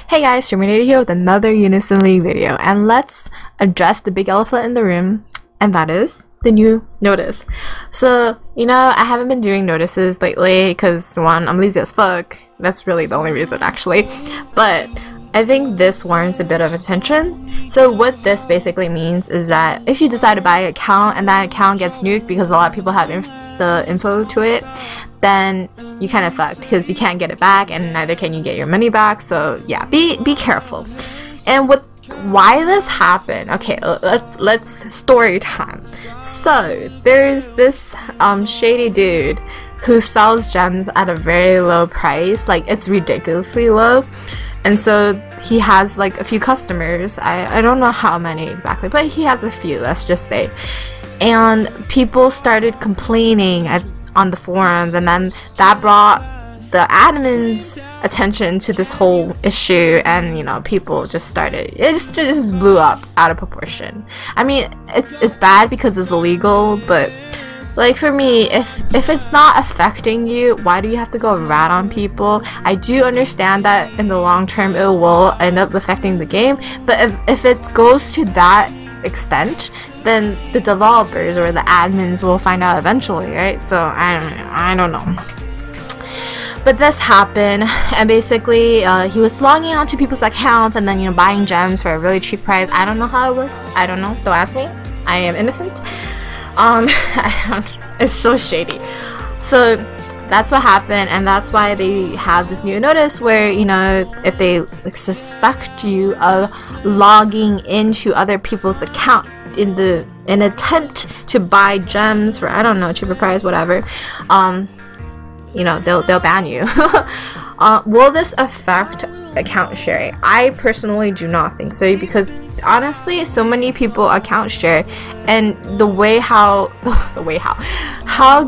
Hey guys, TerMINator here with another Unison League video, and let's address the big elephant in the room, and that is the new notice. So, I haven't been doing notices lately because, one, I'm lazy as fuck. That's really the only reason, actually. But I think this warrants a bit of attention. So what this basically means is that if you decide to buy an account and that account gets nuked because a lot of people have the info to it, then you kind of fucked because you can't get it back and neither can you get your money back. So yeah, be careful. And why this happened, okay, let's story time. So there's this shady dude who sells gems at a very low price, like it's ridiculously low. And so he has like a few customers. I don't know how many exactly, but he has a few, let's just say. And people started complaining on the forums, and then that brought the admin's attention to this whole issue, and people just started, it just blew up out of proportion. I mean, it's bad because it's illegal, but like for me, if it's not affecting you, why do you have to go rat on people? I do understand that in the long term it will end up affecting the game, but if it goes to that extent, then the developers or the admins will find out eventually, right? So I don't know. But this happened, and basically he was logging onto people's accounts and then buying gems for a really cheap price. I don't know how it works. I don't know. Don't ask me. I am innocent. It's so shady. So that's what happened, and that's why they have this new notice where if they suspect you of logging into other people's accounts in an attempt to buy gems for, I don't know, cheaper price, whatever, they'll ban you. Will this affect account sharing? I personally do not think so, because honestly so many people account share, and the way how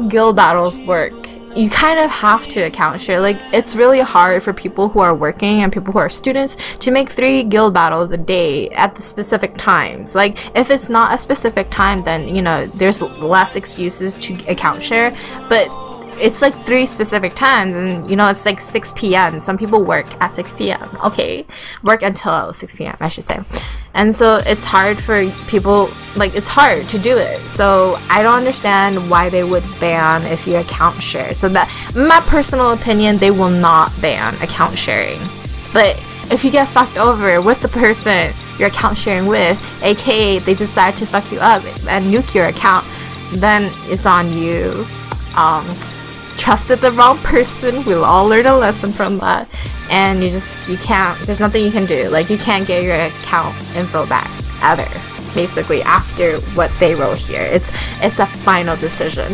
guild battles work, you kind of have to account share. Like, it's really hard for people who are working and people who are students to make 3 guild battles a day at the specific times. Like, if it's not a specific time, then there's less excuses to account share, but it's like 3 specific times, and it's like 6 p.m. Some people work at 6 p.m. Okay, work until 6 p.m. I should say. And so it's hard for people, like, it's hard to do it. So I don't understand why they would ban if you account share. So that, in my personal opinion, they will not ban account sharing. But if you get fucked over with the person you're account sharing with, aka they decide to fuck you up and nuke your account, then it's on you. Trusted the wrong person. We'll all learn a lesson from that, and you can't, there's nothing you can do. Like, you can't get your account info back ever, basically, after what they wrote here. It's a final decision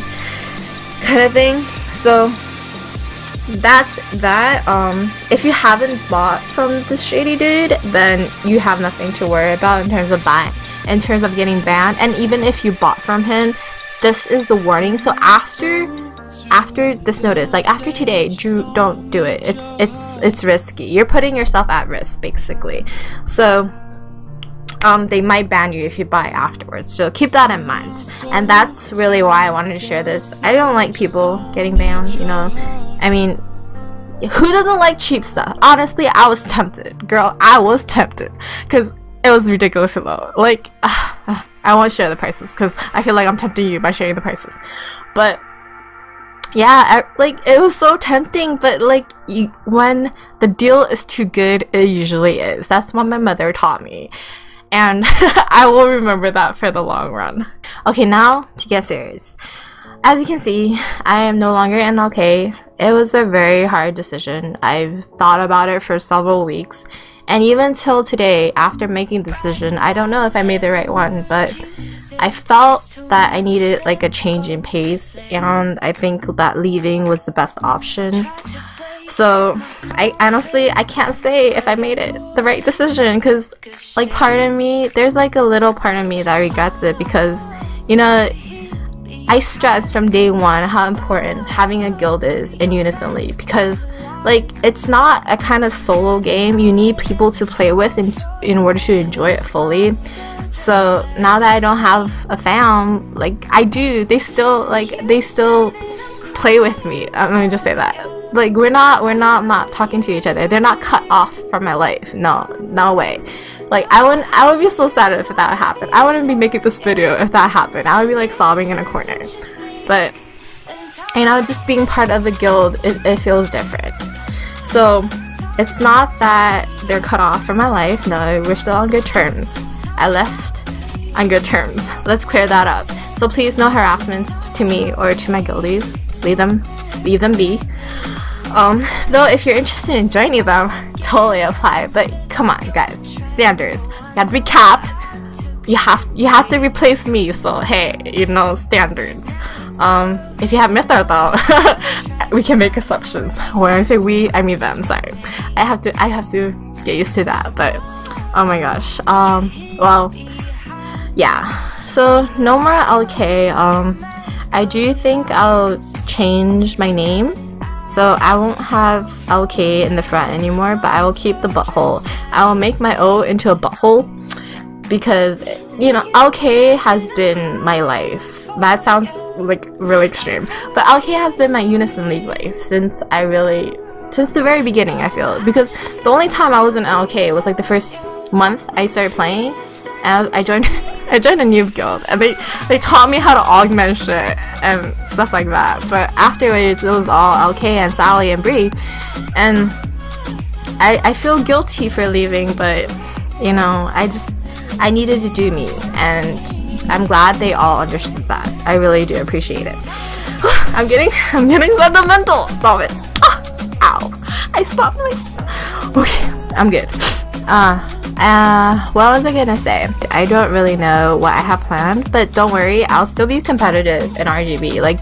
kind of thing. So that's that. If you haven't bought from this shady dude, then you have nothing to worry about in terms of getting banned. And even if you bought from him, this is the warning. So after this notice, like after today, don't do it. It's risky. You're putting yourself at risk, basically. So they might ban you if you buy afterwards, so keep that in mind. And that's really why I wanted to share this. I don't like people getting banned, I mean, who doesn't like cheap stuff? Honestly, I was tempted, girl. I was tempted because it was ridiculously low. Like, I won't share the prices because I feel like I'm tempting you by sharing the prices, but yeah, like, it was so tempting. But like, when the deal is too good, it usually is. That's what my mother taught me, and I will remember that for the long run. Okay, now to get serious. As you can see, I am no longer in LK. It was a very hard decision. I've thought about it for several weeks, and even till today, after making the decision, I don't know if I made the right one, but I felt that I needed like a change in pace, and I think that leaving was the best option. So I honestly, I can't say if I made it the right decision, because like, part of me, there's like a little part of me that regrets it, because I stressed from day one how important having a guild is in Unison League, because like, it's not a kind of solo game. You need people to play with in order to enjoy it fully. So now that I don't have a fam, like I do, they still play with me. Let me just say that. Like we're not talking to each other. They're not cut off from my life. No way. Like I would be so sad if that happened. I wouldn't be making this video if that happened. I would be like sobbing in a corner. But you know, just being part of a guild, it feels different. So it's not that they're cut off from my life. No, we're still on good terms. I left on good terms. Let's clear that up. So please, no harassments to me or to my guildies. Leave them be. Though if you're interested in joining them, totally apply. But come on, guys, standards. You have to be capped. You have to replace me. So hey, you know, standards. If you have Mytho though, we can make exceptions. When I say we, I mean them. Sorry, I have to get used to that. But oh my gosh. Well, yeah. So no more LK. I do think I'll change my name. So I won't have LK in the front anymore, but I will keep the butthole. I will make my O into a butthole because, you know, LK has been my life. That sounds like really extreme, but LK has been my Unison League life since the very beginning, I feel. Because the only time I was in LK was like the first month I started playing, and I joined a noob guild, and they taught me how to augment shit and stuff like that. But afterwards, it was all LK and Sally and Bree, and I feel guilty for leaving, but you know, I needed to do me, and I'm glad they all understood that. I really do appreciate it. I'm getting sentimental. Stop it. Ow! I stopped myself. Okay, I'm good. What was I gonna say? I don't really know what I have planned, but don't worry, I'll still be competitive in RGB. Like,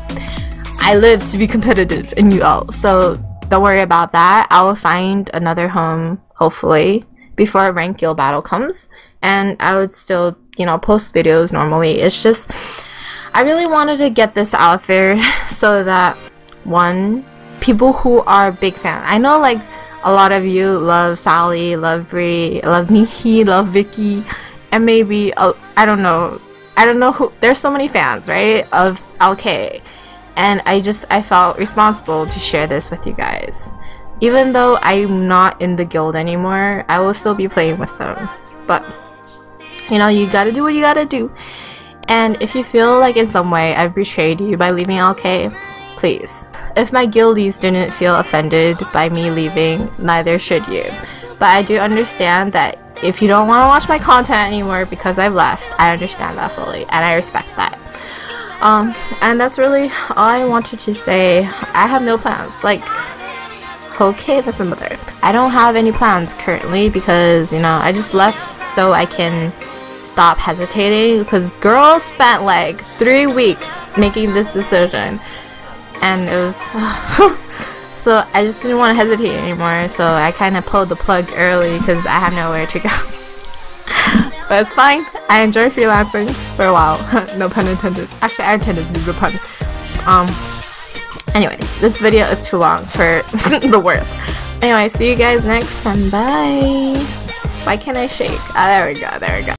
I live to be competitive in UL, so don't worry about that. I will find another home, hopefully, before a ranked guild battle comes, and I would still, you know, post videos normally. It's just, I really wanted to get this out there so that, one, people who are big fans, I know like a lot of you love Sally, love Brie, love Nikki, love Vicky, and maybe I don't know who. There's so many fans, right, of LK, and I felt responsible to share this with you guys. Even though I'm not in the guild anymore, I will still be playing with them. But you know, you gotta do what you gotta do. And if you feel like in some way I've betrayed you by leaving LK, please. If my guildies didn't feel offended by me leaving, neither should you. But I do understand that if you don't want to watch my content anymore because I've left, I understand that fully, and I respect that. And that's really all I wanted to say. I have no plans. Like, okay, that's my mother. I don't have any plans currently because, you know, I just left so I can stop hesitating, because girls spent like 3 weeks making this decision. And it was so I just didn't want to hesitate anymore, so I kind of pulled the plug early because I had nowhere to go. But it's fine. I enjoy freelancing for a while. No pun intended. Actually, I intended to do the pun. Anyway, this video is too long for the worth. Anyway, see you guys next time. Bye. Why can't I shake? Ah, there we go.